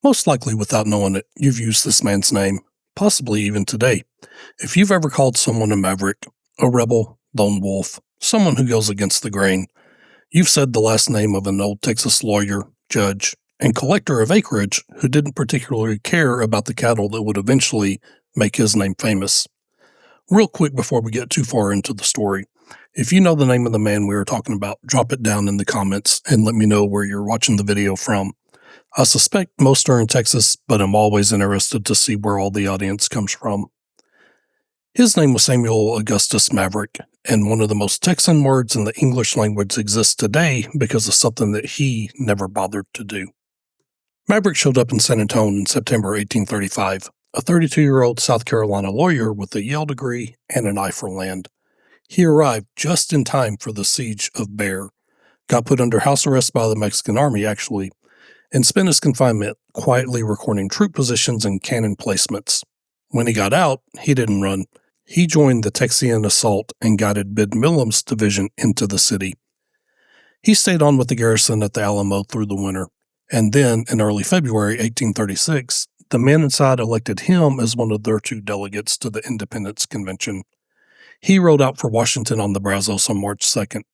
Most likely without knowing it, you've used this man's name, possibly even today. If you've ever called someone a maverick, a rebel, lone wolf, someone who goes against the grain, you've said the last name of an old Texas lawyer, judge, and collector of acreage who didn't particularly care about the cattle that would eventually make his name famous. Real quick before we get too far into the story, if you know the name of the man we are talking about, drop it down in the comments and let me know where you're watching the video from. I suspect most are in Texas, but I'm always interested to see where all the audience comes from. His name was Samuel Augustus Maverick, and one of the most Texan words in the English language exists today because of something that he never bothered to do. Maverick showed up in San Antonio in September 1835, a 32-year-old South Carolina lawyer with a Yale degree and an eye for land. He arrived just in time for the siege of Bear, got put under house arrest by the Mexican army actually, and spent his confinement quietly recording troop positions and cannon placements. When he got out, he didn't run. He joined the Texian assault and guided McMillan's division into the city. He stayed on with the garrison at the Alamo through the winter, and then, in early February 1836, the men inside elected him as one of their 2 delegates to the Independence Convention. He rode out for Washington on the Brazos on March 2nd.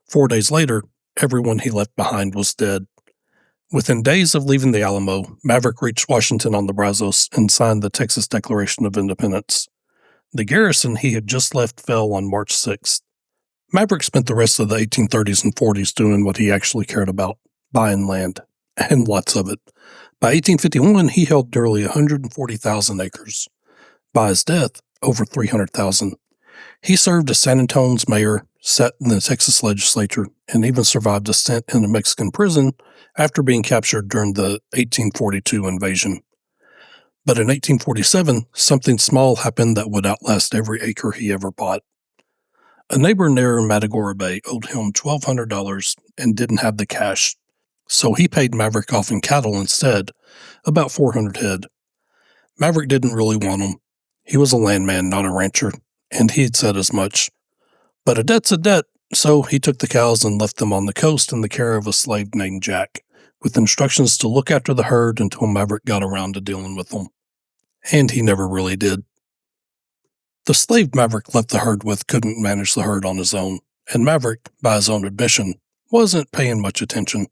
4 days later, everyone he left behind was dead. Within days of leaving the Alamo, Maverick reached Washington on the Brazos and signed the Texas Declaration of Independence. The garrison he had just left fell on March 6th. Maverick spent the rest of the 1830s and 40s doing what he actually cared about, buying land, and lots of it. By 1851, he held nearly 140,000 acres. By his death, over 300,000. He served as San Antonio's mayor, sat in the Texas legislature, and even survived a stint in a Mexican prison after being captured during the 1842 invasion. But in 1847, something small happened that would outlast every acre he ever bought. A neighbor near Matagorda Bay owed him $1,200 and didn't have the cash, so he paid Maverick off in cattle instead, about 400 head. Maverick didn't really want them. He was a landman, not a rancher, and he had said as much. But a debt's a debt, so he took the cows and left them on the coast in the care of a slave named Jack, with instructions to look after the herd until Maverick got around to dealing with them. And he never really did. The slave Maverick left the herd with couldn't manage the herd on his own, and Maverick, by his own admission, wasn't paying much attention.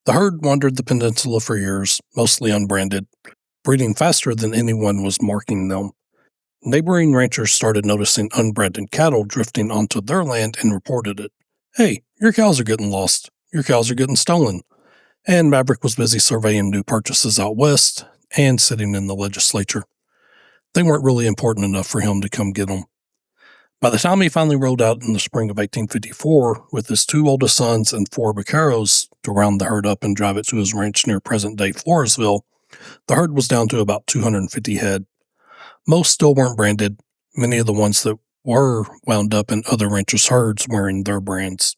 The herd wandered the peninsula for years, mostly unbranded, breeding faster than anyone was marking them. Neighboring ranchers started noticing unbranded cattle drifting onto their land and reported it. Hey, your cows are getting lost. Your cows are getting stolen. And Maverick was busy surveying new purchases out west and sitting in the legislature. They weren't really important enough for him to come get them. By the time he finally rode out in the spring of 1854 with his 2 oldest sons and 4 vaqueros to round the herd up and drive it to his ranch near present-day Floresville, the herd was down to about 250 head. Most still weren't branded. Many of the ones that were wound up in other ranchers' herds wearing their brands.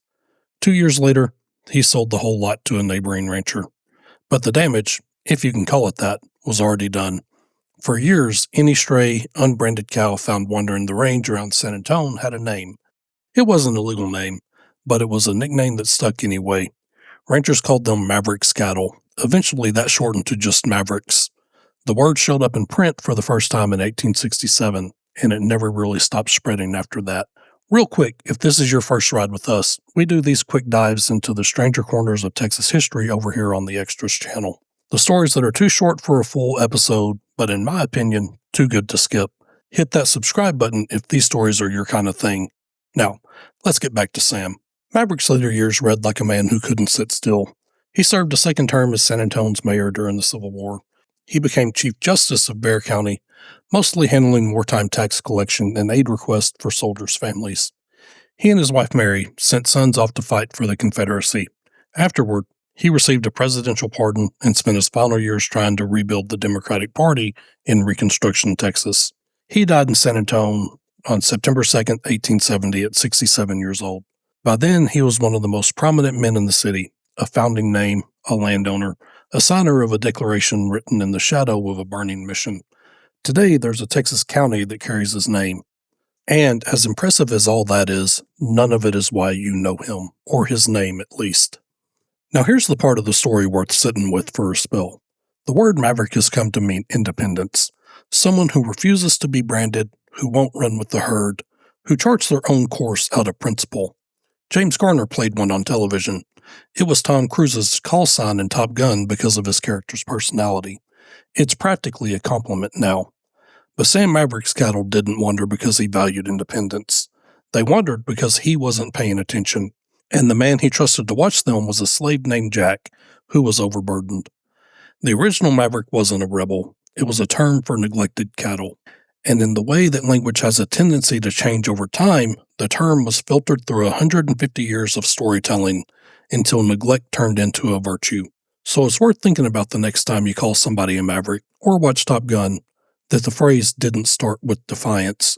2 years later, he sold the whole lot to a neighboring rancher. But the damage, if you can call it that, was already done. For years, any stray, unbranded cow found wandering the range around San Antonio had a name. It wasn't a legal name, but it was a nickname that stuck anyway. Ranchers called them Mavericks cattle. Eventually, that shortened to just Mavericks. The word showed up in print for the first time in 1867, and it never really stopped spreading after that. Real quick, if this is your first ride with us, we do these quick dives into the stranger corners of Texas history over here on the Extras channel. The stories that are too short for a full episode, but in my opinion, too good to skip. Hit that subscribe button if these stories are your kind of thing. Now, let's get back to Sam. Maverick's later years read like a man who couldn't sit still. He served a second term as San Antonio's mayor during the Civil War. He became Chief Justice of Bexar County, mostly handling wartime tax collection and aid requests for soldiers' families. He and his wife Mary sent sons off to fight for the Confederacy. Afterward, he received a presidential pardon and spent his final years trying to rebuild the Democratic Party in Reconstruction, Texas. He died in San Antonio on September 2nd, 1870 at 67 years old. By then, he was one of the most prominent men in the city, a founding name, a landowner, a signer of a declaration written in the shadow of a burning mission. Today, there's a Texas county that carries his name. And as impressive as all that is, none of it is why you know him, or his name at least. Now here's the part of the story worth sitting with for a spell. The word maverick has come to mean independence, someone who refuses to be branded, who won't run with the herd, who charts their own course out of principle. James Garner played one on television. It was Tom Cruise's call sign in Top Gun because of his character's personality. It's practically a compliment now. But Sam Maverick's cattle didn't wander because he valued independence. They wandered because he wasn't paying attention, and the man he trusted to watch them was a slave named Jack, who was overburdened. The original Maverick wasn't a rebel. It was a term for neglected cattle. And in the way that language has a tendency to change over time, the term was filtered through 150 years of storytelling until neglect turned into a virtue. So it's worth thinking about the next time you call somebody a maverick or watch Top Gun, that the phrase didn't start with defiance.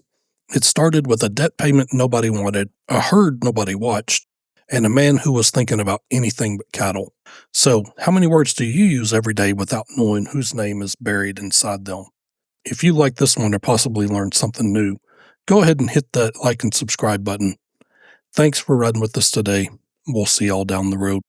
It started with a debt payment nobody wanted, a herd nobody watched, and a man who was thinking about anything but cattle. So, how many words do you use every day without knowing whose name is buried inside them? If you like this one or possibly learned something new, go ahead and hit that like and subscribe button. Thanks for riding with us today. We'll see y'all down the road.